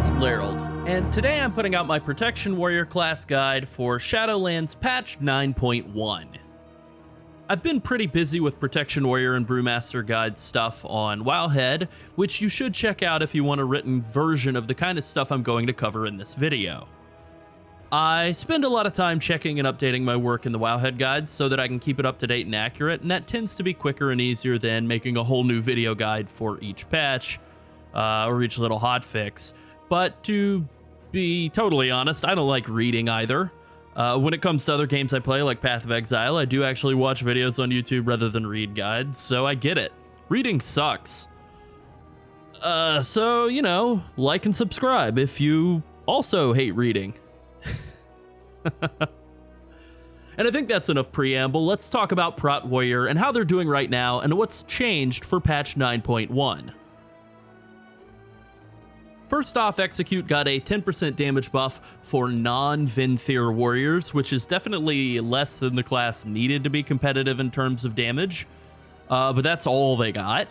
it's Llarold, and today I'm putting out my Protection Warrior class guide for Shadowlands patch 9.1. I've been pretty busy with Protection Warrior and Brewmaster Guide stuff on Wowhead, which you should check out if you want a written version of the kind of stuff I'm going to cover in this video. I spend a lot of time checking and updating my work in the Wowhead guides so that I can keep it up to date and accurate, and that tends to be quicker and easier than making a whole new video guide for each patch, or each little hotfix. But to be totally honest, I don't like reading either. When it comes to other games I play, like Path of Exile, I do actually watch videos on YouTube rather than read guides, so I get it. Reading sucks. So, you know, like and subscribe if you also hate reading. And I think that's enough preamble. Let's talk about Prot Warrior and how they're doing right now and what's changed for patch 9.1. First off, Execute got a 10% damage buff for non-Venthyr warriors, which is definitely less than the class needed to be competitive in terms of damage, but that's all they got.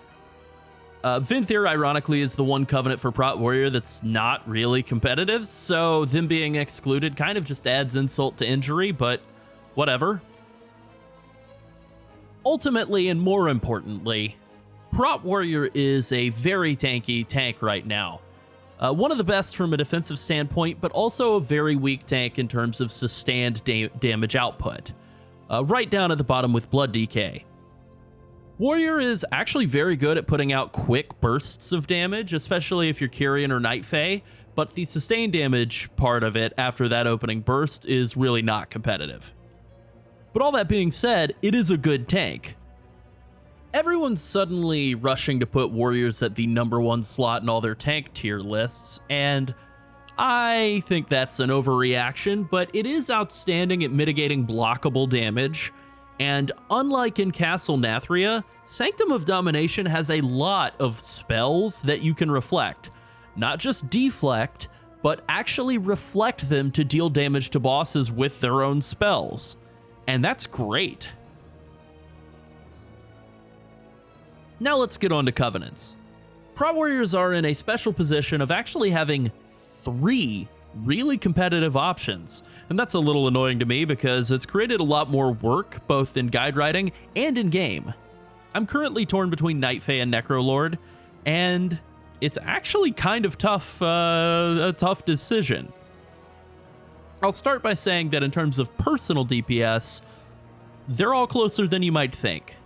Venthyr, ironically, is the one covenant for Prot Warrior that's not really competitive, so them being excluded kind of just adds insult to injury, but whatever. Ultimately, and more importantly, Prot Warrior is a very tanky tank right now. One of the best from a defensive standpoint, but also a very weak tank in terms of sustained damage output. Right down at the bottom with Blood Decay. Warrior is actually very good at putting out quick bursts of damage, especially if you're Kyrian or Night Fae, but the sustained damage part of it after that opening burst is really not competitive. But all that being said, it is a good tank. Everyone's suddenly rushing to put warriors at the #1 slot in all their tank tier lists, and I think that's an overreaction, but it is outstanding at mitigating blockable damage, and unlike in Castle Nathria, Sanctum of Domination has a lot of spells that you can reflect. Not just deflect, but actually reflect them to deal damage to bosses with their own spells, and that's great. Now let's get on to Covenants. Prot Warriors are in a special position of actually having 3 really competitive options, and that's a little annoying to me because it's created a lot more work both in guide writing and in game. I'm currently torn between Night Fae and Necrolord, and it's actually kind of tough, a tough decision. I'll start by saying that in terms of personal DPS, they're all closer than you might think.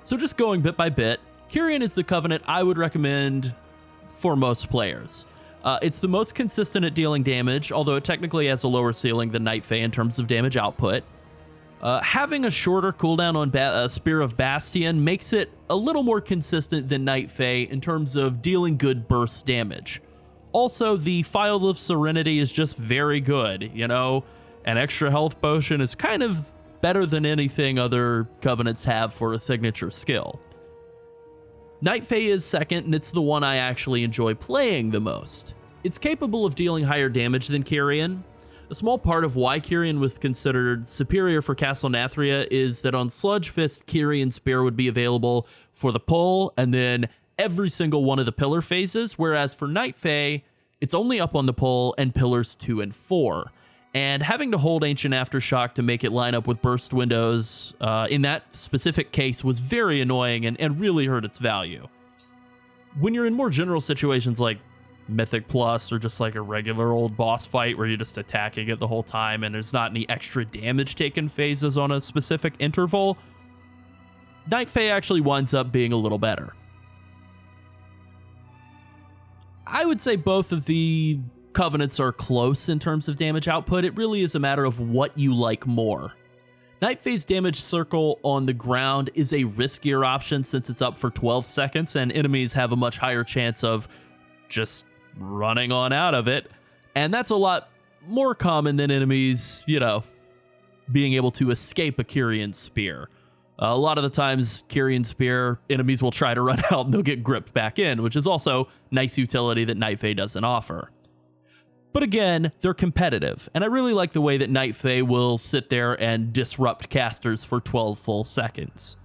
So just going bit by bit, Kyrian is the Covenant I would recommend for most players. It's the most consistent at dealing damage, although it technically has a lower ceiling than Night Fae in terms of damage output. Having a shorter cooldown on Spear of Bastion makes it a little more consistent than Night Fae in terms of dealing good burst damage. Also, the Phial of Serenity is just very good, you know? An extra health potion is kind of better than anything other Covenants have for a signature skill. Night Fae is second, and it's the one I actually enjoy playing the most. It's capable of dealing higher damage than Kyrian. A small part of why Kyrian was considered superior for Castle Nathria is that on Sludge Fist, Kyrian Spear would be available for the pull, and then every single one of the pillar phases, whereas for Night Fae, it's only up on the pull and pillars 2 and 4. And having to hold Ancient Aftershock to make it line up with burst windows in that specific case was very annoying and really hurt its value. When you're in more general situations like Mythic Plus or just like a regular old boss fight where you're just attacking it the whole time and there's not any extra damage taken phases on a specific interval, Night Fae actually winds up being a little better. I would say both of the Covenants are close in terms of damage output. It really is a matter of what you like more. Night Fae's damage circle on the ground is a riskier option since it's up for 12 seconds and enemies have a much higher chance of just running on out of it. And that's a lot more common than enemies, you know, being able to escape a Kyrian Spear. A lot of the times, Kyrian Spear, enemies will try to run out and they'll get gripped back in, which is also nice utility that Night Fae doesn't offer. But again, they're competitive, and I really like the way that Night Fae will sit there and disrupt casters for 12 full seconds.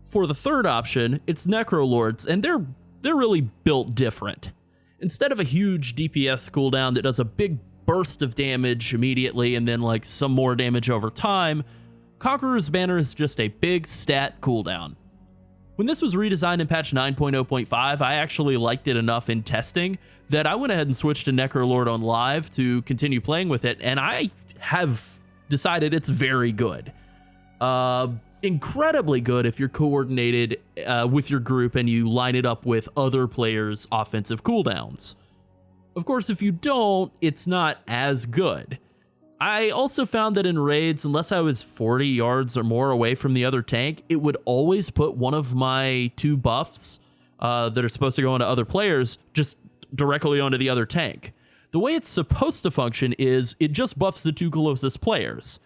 For the third option, it's Necrolords, and they're they're really built different. Instead of a huge DPS cooldown that does a big burst of damage immediately and then like some more damage over time, Conqueror's Banner is just a big stat cooldown. When this was redesigned in patch 9.0.5, I actually liked it enough in testing that I went ahead and switched to Llarold on live to continue playing with it, and I have decided it's very good. Incredibly good if you're coordinated with your group and you line it up with other players' offensive cooldowns. Of course, if you don't, it's not as good. I also found that in raids, unless I was 40 yards or more away from the other tank, it would always put one of my 2 buffs that are supposed to go onto other players just directly onto the other tank. The way it's supposed to function is it just buffs the 2 closest players.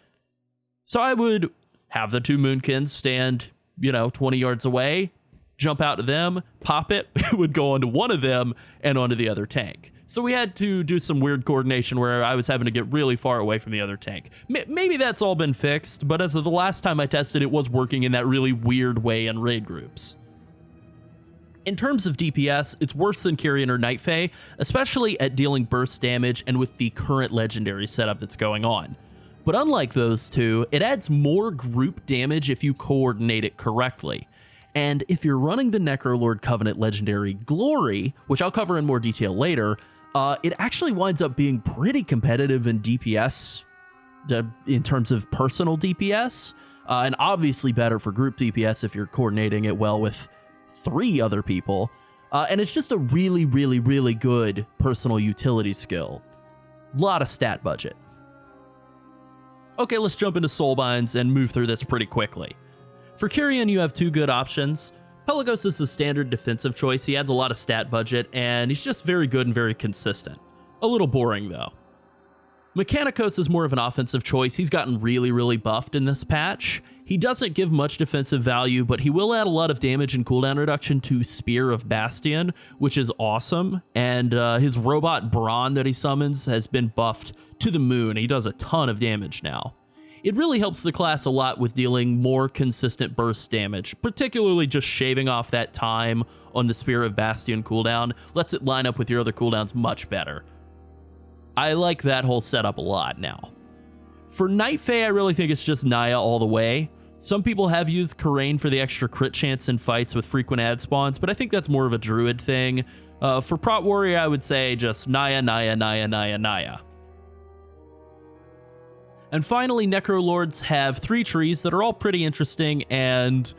So I would have the 2 Moonkins stand, 20 yards away, jump out to them, pop it, it would go onto one of them and onto the other tank. So we had to do some weird coordination where I was having to get really far away from the other tank. Maybe that's all been fixed, but as of the last time I tested, it was working in that really weird way in raid groups. In terms of DPS, it's worse than Kyrian or Night Fae, especially at dealing burst damage and with the current legendary setup that's going on. But unlike those two, it adds more group damage if you coordinate it correctly. And if you're running the Necrolord Covenant Legendary Glory, which I'll cover in more detail later, it actually winds up being pretty competitive in DPS, in terms of personal DPS, and obviously better for group DPS if you're coordinating it well with 3 other people. And it's just a really, really, really good personal utility skill. Lot of stat budget. Okay, let's jump into Soulbinds and move through this pretty quickly. For Kyrian, you have 2 good options. Pelagos is the standard defensive choice. He adds a lot of stat budget, and he's just very good and very consistent. A little boring, though. Mechanicos is more of an offensive choice. He's gotten really, really buffed in this patch. He doesn't give much defensive value, but he will add a lot of damage and cooldown reduction to Spear of Bastion, which is awesome. And his robot Brawn that he summons has been buffed to the moon. He does a ton of damage now. It really helps the class a lot with dealing more consistent burst damage, particularly just shaving off that time on the Spear of Bastion cooldown, lets it line up with your other cooldowns much better. I like that whole setup a lot now. For Night Fae, I really think it's just Naya all the way. Some people have used Karain for the extra crit chance in fights with frequent ad spawns, but I think that's more of a druid thing. For Prot Warrior, I would say just Naya, Naya, Naya, Naya, Naya. And finally, Necrolords have 3 trees that are all pretty interesting, and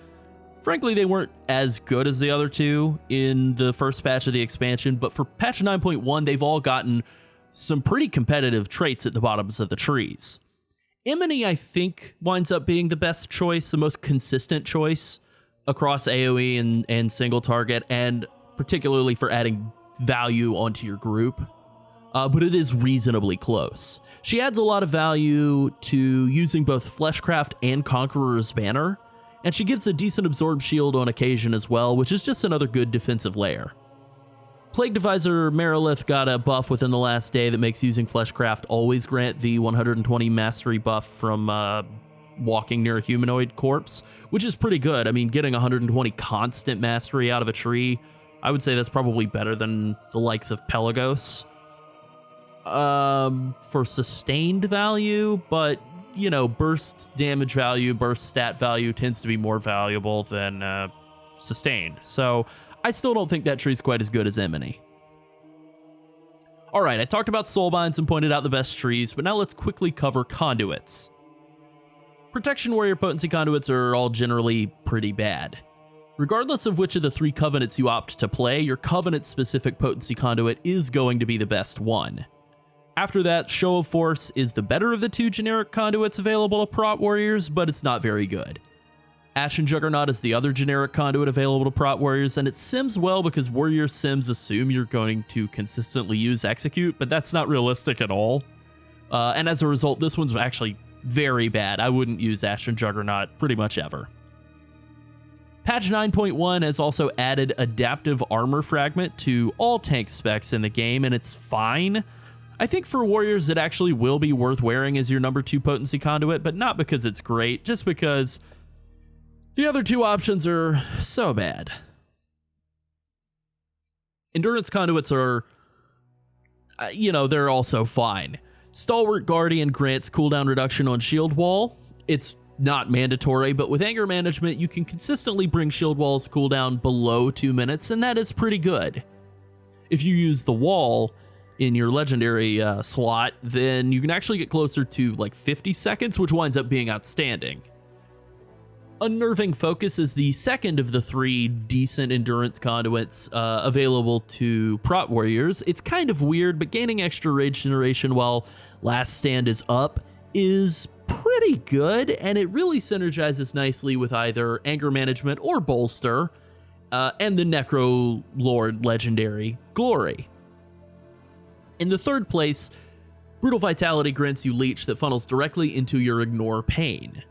frankly, they weren't as good as the other 2 in the first patch of the expansion, but for patch 9.1, they've all gotten some pretty competitive traits at the bottoms of the trees. Emony, I think, winds up being the best choice, the most consistent choice across AoE and single target, and particularly for adding value onto your group. But it is reasonably close. She adds a lot of value to using both Fleshcraft and Conqueror's Banner, and she gives a decent Absorb Shield on occasion as well, which is just another good defensive layer. Plague Deviser Merilith got a buff within the last day that makes using Fleshcraft always grant the 120 mastery buff from walking near a humanoid corpse, which is pretty good. I mean, getting 120 constant mastery out of a tree, I would say that's probably better than the likes of Pelagos. For sustained value, but burst damage value, burst stat value tends to be more valuable than sustained. So I still don't think that tree's quite as good as Emony. All right, I talked about Soulbinds and pointed out the best trees, but now let's quickly cover Conduits. Protection Warrior Potency Conduits are all generally pretty bad. Regardless of which of the 3 Covenants you opt to play, your Covenant-specific Potency Conduit is going to be the best one. After that, Show of Force is the better of the 2 generic conduits available to Prot Warriors, but it's not very good. Ashen Juggernaut is the other generic conduit available to Prot Warriors, and it sims well because Warrior sims assume you're going to consistently use Execute, but that's not realistic at all. And as a result, this one's actually very bad. I wouldn't use Ashen Juggernaut pretty much ever. Patch 9.1 has also added Adaptive Armor Fragment to all tank specs in the game, and it's fine. I think for Warriors, it actually will be worth wearing as your number 2 Potency Conduit, but not because it's great, just because the other 2 options are so bad. Endurance Conduits are, they're also fine. Stalwart Guardian grants cooldown reduction on Shield Wall. It's not mandatory, but with Anger Management, you can consistently bring Shield Wall's cooldown below 2 minutes, and that is pretty good. If you use the wall in your legendary slot, then you can actually get closer to like 50 seconds, which winds up being outstanding. Unnerving Focus is the second of the 3 decent endurance conduits available to prot warriors. It's kind of weird, but gaining extra rage generation while last stand is up is pretty good, and it really synergizes nicely with either Anger Management or Bolster, and the Necro Lord legendary Glory. In the third place, Brutal Vitality grants you Leech that funnels directly into your Ignore Pain.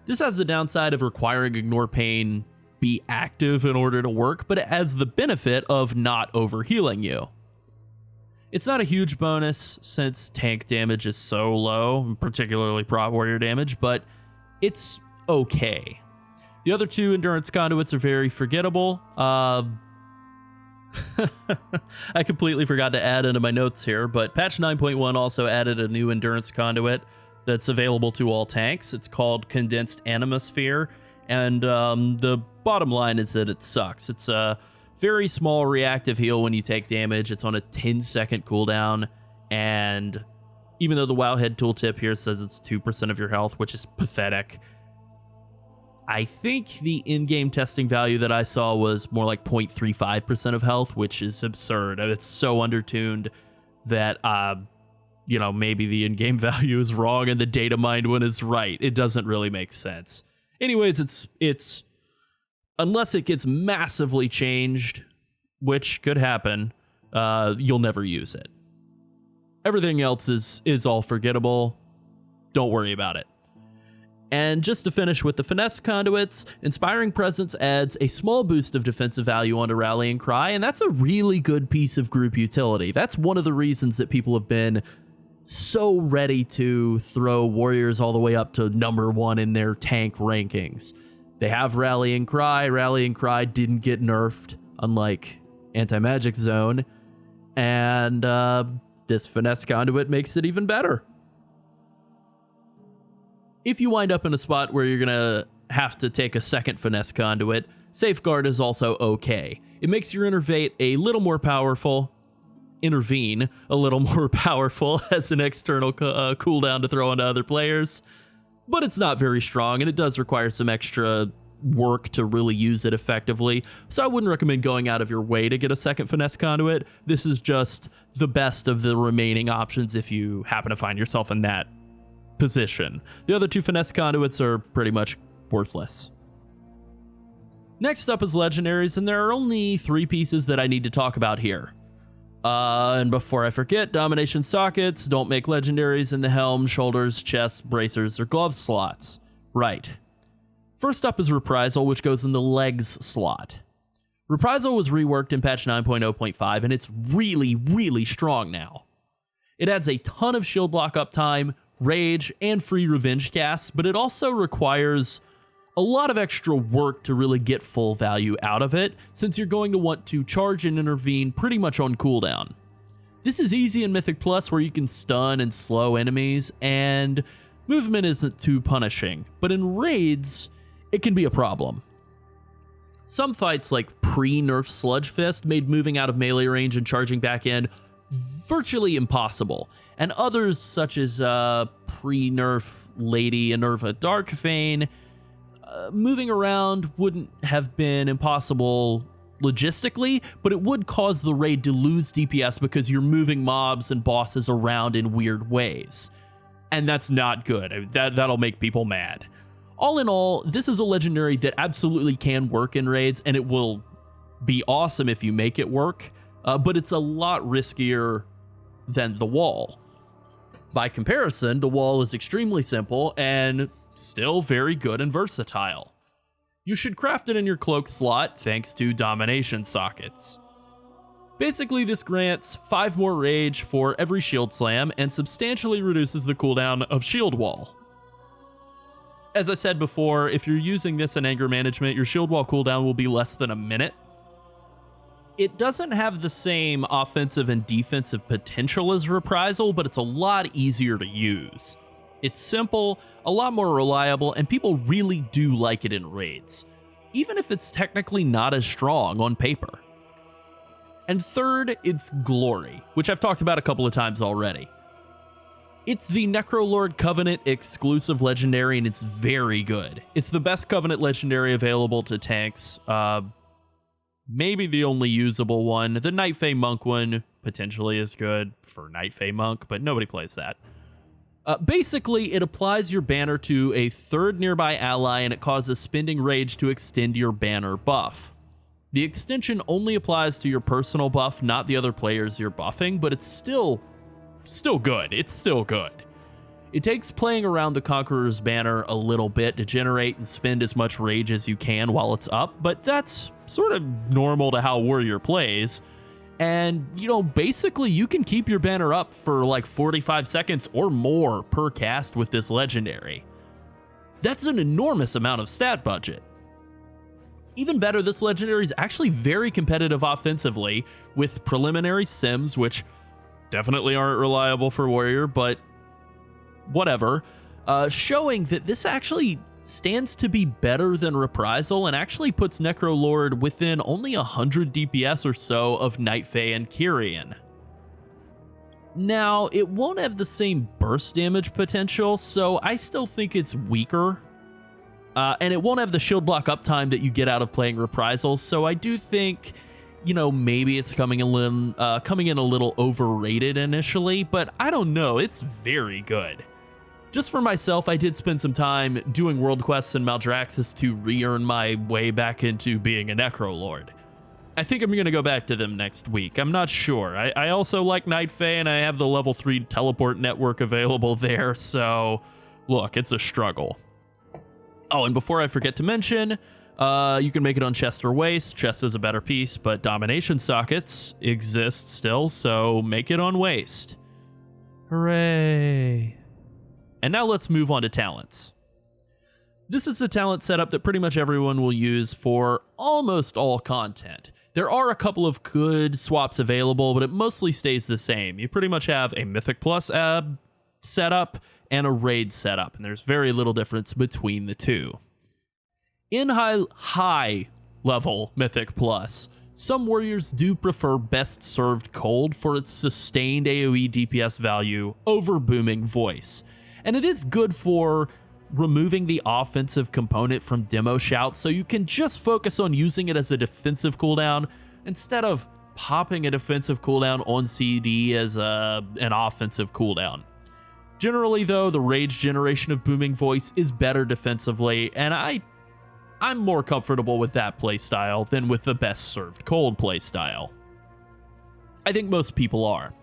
This has the downside of requiring Ignore Pain be active in order to work, but it has the benefit of not overhealing you. It's not a huge bonus since tank damage is so low, particularly prot warrior damage, but it's okay. The other 2 endurance conduits are very forgettable. I completely forgot to add into my notes here, but patch 9.1 also added a new endurance conduit that's available to all tanks. It's called Condensed Animosphere, and the bottom line is that it sucks. It's a very small reactive heal when you take damage. It's on a 10-second cooldown, and even though the Wowhead tooltip here says it's 2% of your health, which is pathetic, I think the in-game testing value that I saw was more like 0.35% of health, which is absurd. It's so undertuned that maybe the in-game value is wrong and the data mined one is right. It doesn't really make sense. Anyways, it's unless it gets massively changed, which could happen, you'll never use it. Everything else is all forgettable. Don't worry about it. And just to finish with the finesse conduits, Inspiring Presence adds a small boost of defensive value onto Rallying Cry, and that's a really good piece of group utility. That's one of the reasons that people have been so ready to throw warriors all the way up to number 1 in their tank rankings. They have Rallying Cry. Rallying Cry didn't get nerfed, unlike Anti-Magic Zone, and this finesse conduit makes it even better. If you wind up in a spot where you're gonna have to take a second finesse conduit, Safeguard is also okay. It makes your intervene a little more powerful as an external cooldown to throw onto other players, but it's not very strong, and it does require some extra work to really use it effectively, so I wouldn't recommend going out of your way to get a second finesse conduit. This is just the best of the remaining options if you happen to find yourself in that position. The other 2 finesse conduits are pretty much worthless. Next up is Legendaries, and there are only 3 pieces that I need to talk about here. And before I forget, Domination Sockets don't make Legendaries in the helm, shoulders, chest, bracers, or glove slots. Right. First up is Reprisal, which goes in the legs slot. Reprisal was reworked in patch 9.0.5, and it's really, really strong now. It adds a ton of shield block uptime, rage, and free revenge casts, but it also requires a lot of extra work to really get full value out of it, since you're going to want to charge and intervene pretty much on cooldown. This is easy in Mythic Plus, where you can stun and slow enemies, and movement isn't too punishing, but in raids, it can be a problem. Some fights like pre-nerf Sludge Fist made moving out of melee range and charging back in virtually impossible, and others such as pre-nerf Lady Enerva Darkfane, moving around wouldn't have been impossible logistically, but it would cause the raid to lose DPS because you're moving mobs and bosses around in weird ways, and that's not good. That'll make people mad. All in all, this is a legendary that absolutely can work in raids, and it will be awesome if you make it work, but it's a lot riskier than the wall. By comparison, the wall is extremely simple and still very good and versatile. You should craft it in your cloak slot thanks to Domination Sockets. Basically, this grants 5 more rage for every shield slam and substantially reduces the cooldown of shield wall. As I said before, if you're using this in anger management, your shield wall cooldown will be less than a minute. It doesn't have the same offensive and defensive potential as Reprisal, but it's a lot easier to use. It's simple, a lot more reliable, and people really do like it in raids, even if it's technically not as strong on paper. And third, it's Glory, which I've talked about a couple of times already. It's the Necrolord Covenant exclusive legendary, and it's very good. It's the best Covenant legendary available to tanks. Maybe the only usable one. The Night Fae Monk one potentially is good for Night Fae Monk, but nobody plays that. Basically, it applies your banner to a third nearby ally, and it causes Spending Rage to extend your banner buff. The extension only applies to your personal buff, not the other players you're buffing, but it's still good. It's still good. It takes playing around the Conqueror's banner a little bit to generate and spend as much rage as you can while it's up, but that's sort of normal to how Warrior plays. And, basically you can keep your banner up for like 45 seconds or more per cast with this legendary. That's an enormous amount of stat budget. Even better, this legendary is actually very competitive offensively with preliminary sims, which definitely aren't reliable for Warrior, but whatever, showing that this actually stands to be better than Reprisal and actually puts Necrolord within only 100 DPS or so of Night Fae and Kyrian. Now, it won't have the same burst damage potential, so I still think it's weaker. And it won't have the shield block uptime that you get out of playing Reprisal, so I do think, maybe it's coming in a little overrated initially, but I don't know, it's very good. Just for myself, I did spend some time doing world quests in Maldraxxus to re-earn my way back into being a Necrolord. I think I'm going to go back to them next week. I'm not sure. I also like Night Fae, and I have the level 3 teleport network available there, so look, it's a struggle. Oh, and before I forget to mention, you can make it on chest or waist. Chest is a better piece, but domination sockets exist still, so make it on waist. Hooray. And now let's move on to talents. This is a talent setup that pretty much everyone will use for almost all content. There are a couple of good swaps available, but it mostly stays the same. You pretty much have a Mythic Plus setup and a Raid setup, and there's very little difference between the two. In high level Mythic Plus, some warriors do prefer Best Served Cold for its sustained AoE DPS value over Booming Voice. And it is good for removing the offensive component from Demo Shout, so you can just focus on using it as a defensive cooldown instead of popping a defensive cooldown on CD as an offensive cooldown. Generally, though, the rage generation of Booming Voice is better defensively, and I'm more comfortable with that playstyle than with the Best Served Cold playstyle. I think most people are.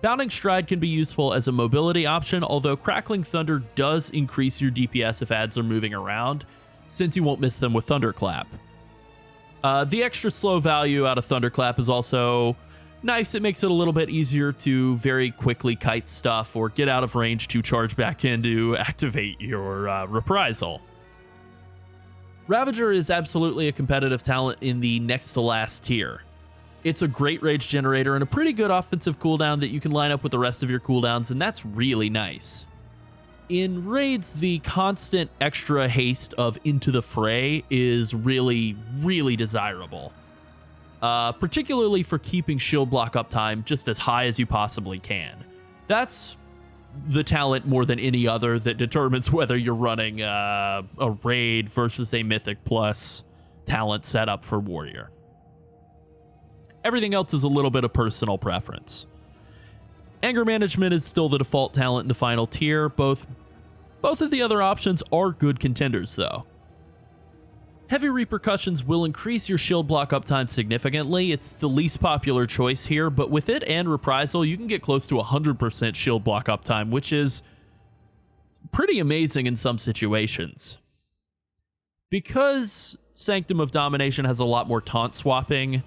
Bounding Stride can be useful as a mobility option, although Crackling Thunder does increase your DPS if adds are moving around, since you won't miss them with Thunderclap. The extra slow value out of Thunderclap is also nice. It makes it a little bit easier to very quickly kite stuff or get out of range to charge back in to activate your Reprisal. Ravager is absolutely a competitive talent in the next to last tier. It's a great rage generator and a pretty good offensive cooldown that you can line up with the rest of your cooldowns, and that's really nice. In raids, the constant extra haste of Into the Fray is really, really desirable. Particularly for keeping shield block uptime just as high as you possibly can. That's the talent more than any other that determines whether you're running a raid versus a Mythic Plus talent setup for Warrior. Everything else is a little bit of personal preference. Anger Management is still the default talent in the final tier. Both of the other options are good contenders, though. Heavy Repercussions will increase your shield block uptime significantly. It's the least popular choice here, but with it and Reprisal, you can get close to 100% shield block uptime, which is pretty amazing in some situations. Because Sanctum of Domination has a lot more taunt swapping,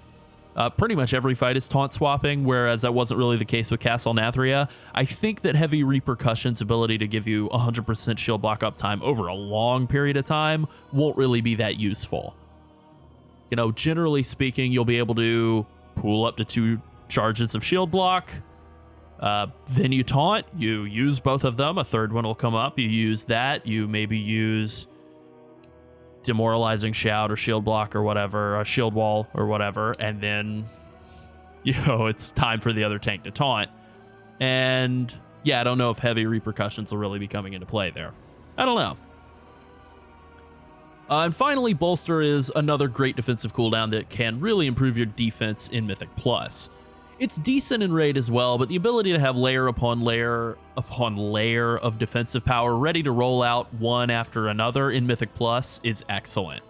pretty much every fight is taunt swapping, whereas that wasn't really the case with Castle Nathria. I think that Heavy Repercussion's ability to give you 100% shield block uptime over a long period of time won't really be that useful. You know, generally speaking, you'll be able to pool up to 2 charges of shield block. Then you taunt, you use both of them, a third one will come up, you use that, you maybe use demoralizing shout or shield block or whatever, a shield wall or whatever, and then, you know, it's time for the other tank to taunt. And yeah, I don't know if heavy repercussions will really be coming into play there. I don't know. And finally, Bolster is another great defensive cooldown that can really improve your defense in Mythic Plus. It's decent in Raid as well, but the ability to have layer upon layer upon layer of defensive power ready to roll out one after another in Mythic Plus is excellent.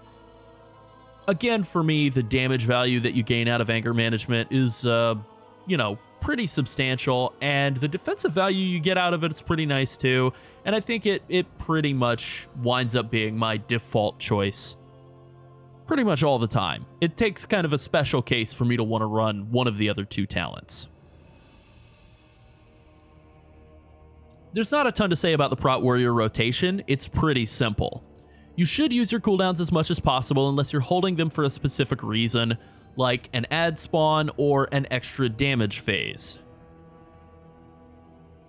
Again, for me, the damage value that you gain out of Anger Management is, you know, pretty substantial, and the defensive value you get out of it is pretty nice too, and I think it pretty much winds up being my default choice pretty much all the time. It takes kind of a special case for me to want to run one of the other 2 talents. There's not a ton to say about the Prot Warrior rotation. It's pretty simple. You should use your cooldowns as much as possible unless you're holding them for a specific reason, like an ad spawn or an extra damage phase.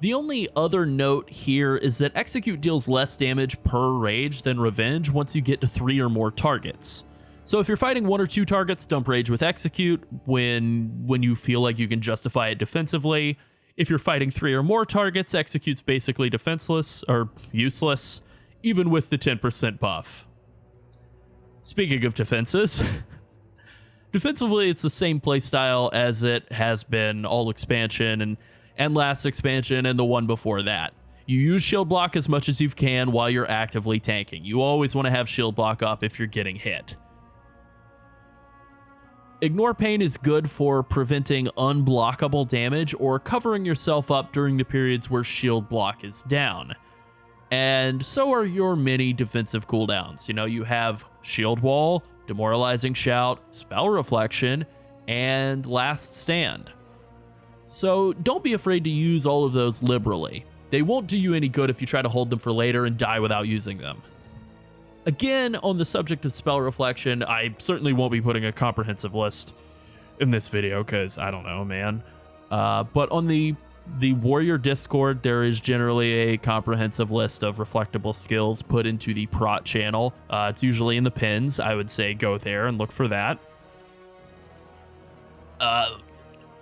The only other note here is that Execute deals less damage per rage than Revenge once you get to 3 or more targets. So if you're fighting 1 or 2 targets, dump Rage with Execute when you feel like you can justify it defensively. If you're fighting 3 or more targets, Execute's basically defenseless or useless, even with the 10% buff. Speaking of defenses, defensively it's the same playstyle as it has been all expansion and last expansion and the one before that. You use shield block as much as you can while you're actively tanking. You always want to have shield block up if you're getting hit. Ignore Pain is good for preventing unblockable damage or covering yourself up during the periods where shield block is down. And so are your many defensive cooldowns. You know, you have Shield Wall, Demoralizing Shout, Spell Reflection, and Last Stand. So don't be afraid to use all of those liberally. They won't do you any good if you try to hold them for later and die without using them. Again, on the subject of Spell Reflection, I certainly won't be putting a comprehensive list in this video because I don't know, man. But on the Warrior Discord, there is generally a comprehensive list of reflectable skills put into the Prot channel. It's usually in the pins. I would say go there and look for that.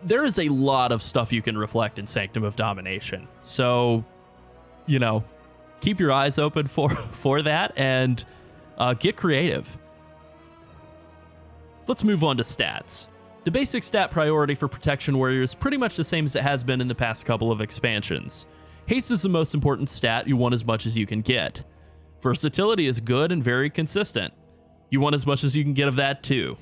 There is a lot of stuff you can reflect in Sanctum of Domination. So, you know, keep your eyes open for that and get creative. Let's move on to stats. The basic stat priority for Protection Warrior is pretty much the same as it has been in the past couple of expansions. Haste is the most important stat. You want as much as you can get. Versatility is good and very consistent. You want as much as you can get of that too.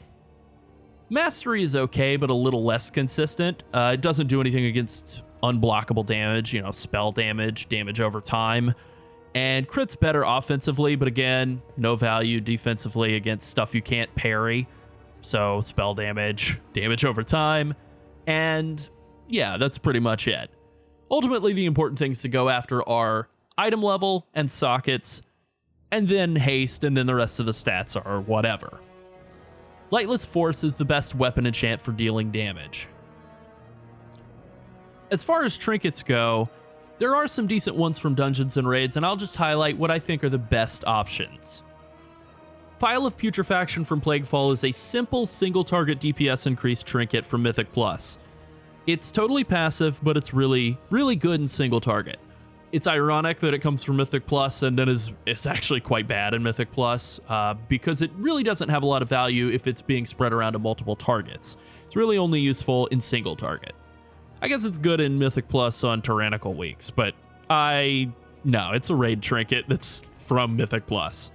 Mastery is okay, but a little less consistent. It doesn't do anything against unblockable damage, you know, spell damage, damage over time. And crit's better offensively, but again, no value defensively against stuff you can't parry. So spell damage, damage over time, and yeah, that's pretty much it. Ultimately, the important things to go after are item level and sockets, and then haste, and then the rest of the stats are whatever. Lightless Force is the best weapon enchant for dealing damage. As far as trinkets go, there are some decent ones from dungeons and raids, and I'll just highlight what I think are the best options. Phial of Putrefaction from Plaguefall is a simple single-target DPS increase trinket from Mythic Plus. It's totally passive, but it's really, really good in single-target. It's ironic that it comes from Mythic Plus and then is actually quite bad in Mythic Plus, because it really doesn't have a lot of value if it's being spread around to multiple targets. It's really only useful in single-target. I guess it's good in Mythic Plus on Tyrannical weeks, but no, it's a raid trinket that's from Mythic Plus.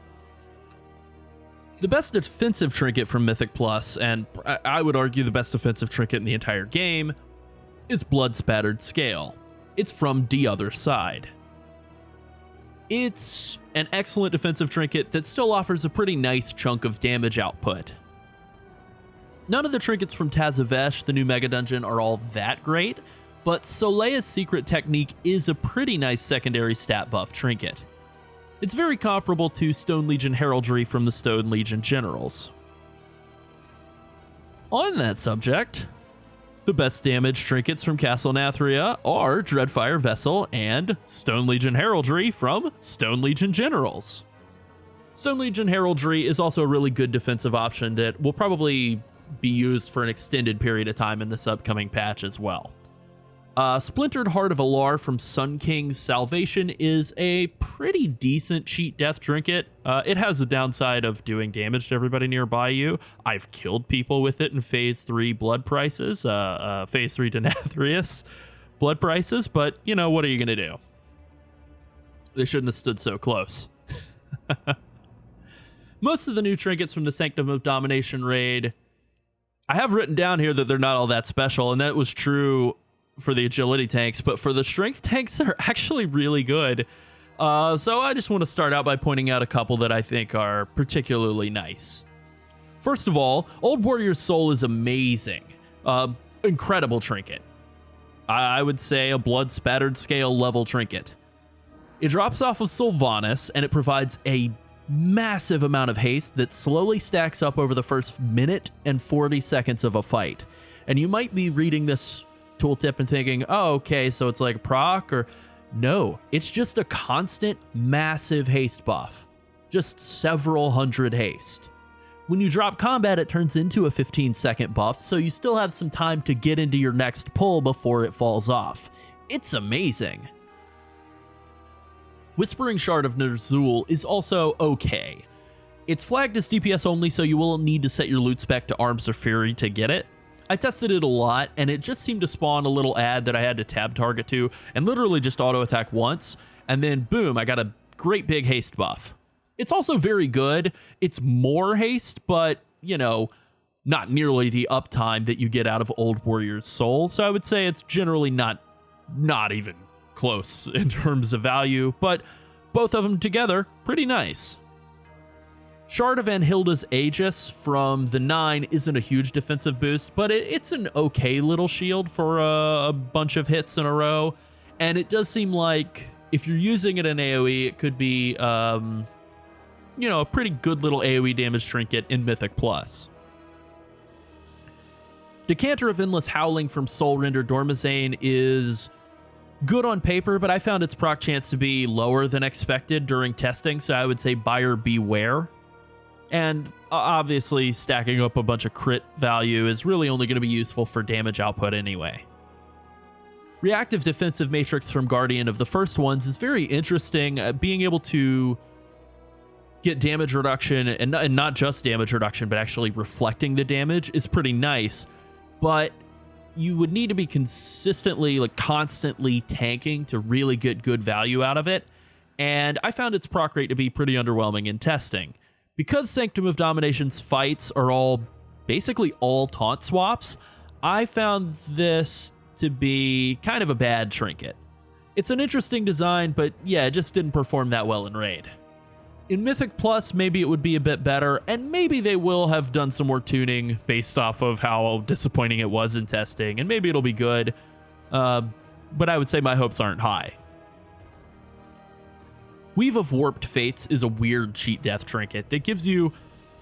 The best defensive trinket from Mythic Plus, and I would argue the best defensive trinket in the entire game, is Blood Spattered Scale. It's from The Other Side. It's an excellent defensive trinket that still offers a pretty nice chunk of damage output. None of the trinkets from Tazavesh, the new mega dungeon, are all that great, but Solea's Secret Technique is a pretty nice secondary stat buff trinket. It's very comparable to Stone Legion Heraldry from the Stone Legion Generals. On that subject, the best damage trinkets from Castle Nathria are Dreadfire Vessel and Stone Legion Heraldry from Stone Legion Generals. Stone Legion Heraldry is also a really good defensive option that will probably be used for an extended period of time in this upcoming patch as well. Splintered Heart of Alar from Sun King's Salvation is a pretty decent cheat death trinket. It has the downside of doing damage to everybody nearby you. I've killed people with it in Phase 3 Blood Prices, Phase 3 Denathrius Blood Prices, but, you know, what are you going to do? They shouldn't have stood so close. Most of the new trinkets from the Sanctum of Domination raid, I have written down here that they're not all that special, and that was true for the agility tanks, but for the strength tanks, they're actually really good. So I just want to start out by pointing out a couple that I think are particularly nice. First of all, Old Warrior's Soul is amazing. Incredible trinket. I would say a blood spattered scale level trinket. It drops off of Sylvanas, and it provides a massive amount of haste that slowly stacks up over the first minute and 40 seconds of a fight. And you might be reading this tooltip and thinking, oh, okay, so it's like proc, or no, it's just a constant massive haste buff, just several hundred haste. When you drop combat, it turns into a 15-second buff, so you still have some time to get into your next pull before it falls off. It's amazing. Whispering Shard of Ner'zhul is also okay. It's flagged as DPS only, so you will need to set your loot spec to Arms of Fury to get it. I tested it a lot, and it just seemed to spawn a little ad that I had to tab target to, and literally just auto attack once, and then boom, I got a great big haste buff. It's also very good. It's more haste, but, you know, not nearly the uptime that you get out of Old Warrior's Soul, so I would say it's generally not even close in terms of value, but both of them together, pretty nice. Shard of Anhilda's Aegis from the 9 isn't a huge defensive boost, but it's an okay little shield for a bunch of hits in a row. And it does seem like if you're using it in AoE, it could be, you know, a pretty good little AoE damage trinket in Mythic Plus. Decanter of Endless Howling from Soul Render Dormazane is good on paper, but I found its proc chance to be lower than expected during testing, so I would say buyer beware. And obviously, stacking up a bunch of crit value is really only going to be useful for damage output anyway. Reactive Defensive Matrix from Guardian of the First Ones is very interesting. Being able to get damage reduction, and not just damage reduction, but actually reflecting the damage is pretty nice. But you would need to be consistently, like constantly tanking to really get good value out of it. And I found its proc rate to be pretty underwhelming in testing. Because Sanctum of Domination's fights are basically all taunt swaps, I found this to be kind of a bad trinket. It's an interesting design, but yeah, it just didn't perform that well in Raid. In Mythic Plus, maybe it would be a bit better, and maybe they will have done some more tuning based off of how disappointing it was in testing, and maybe it'll be good, but I would say my hopes aren't high. Weave of Warped Fates is a weird cheat death trinket that gives you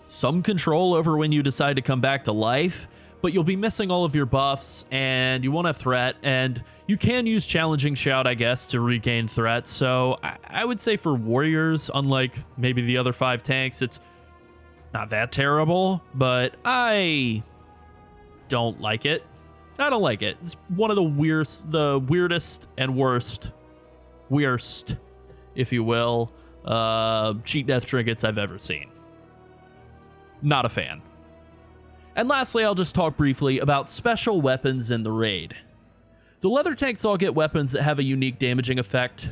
some control over when you decide to come back to life, but you'll be missing all of your buffs, and you won't have threat, and you can use Challenging Shout, I guess, to regain threat, so I would say for warriors, unlike maybe the other 5 tanks, it's not that terrible, but I don't like it. I don't like it. It's one of the weirdest and worst, if you will, cheat death trinkets I've ever seen. Not a fan. And lastly, I'll just talk briefly about special weapons in the raid. The leather tanks all get weapons that have a unique damaging effect,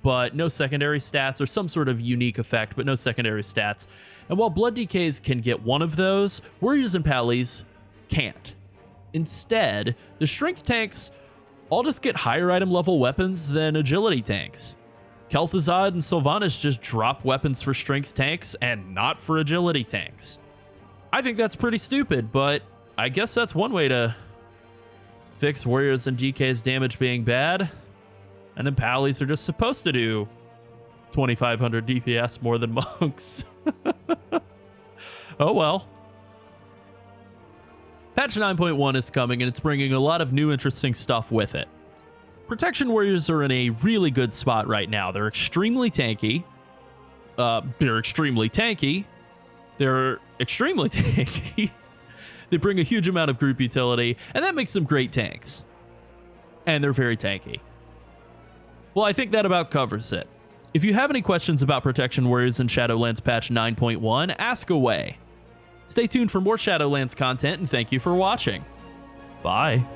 but no secondary stats, or some sort of unique effect, but no secondary stats. And while Blood DKs can get one of those, warriors and pallies can't. Instead, the strength tanks all just get higher item level weapons than agility tanks. Kel'Thuzad and Sylvanas just drop weapons for strength tanks and not for agility tanks. I think that's pretty stupid, but I guess that's one way to fix warriors and DK's damage being bad. And then pallies are just supposed to do 2500 DPS more than monks. Oh well. Patch 9.1 is coming and it's bringing a lot of new interesting stuff with it. Protection Warriors are in a really good spot right now. They're extremely tanky. They're extremely tanky. They bring a huge amount of group utility, and that makes them great tanks. And they're very tanky. Well, I think that about covers it. If you have any questions about Protection Warriors in Shadowlands patch 9.1, ask away. Stay tuned for more Shadowlands content, and thank you for watching. Bye.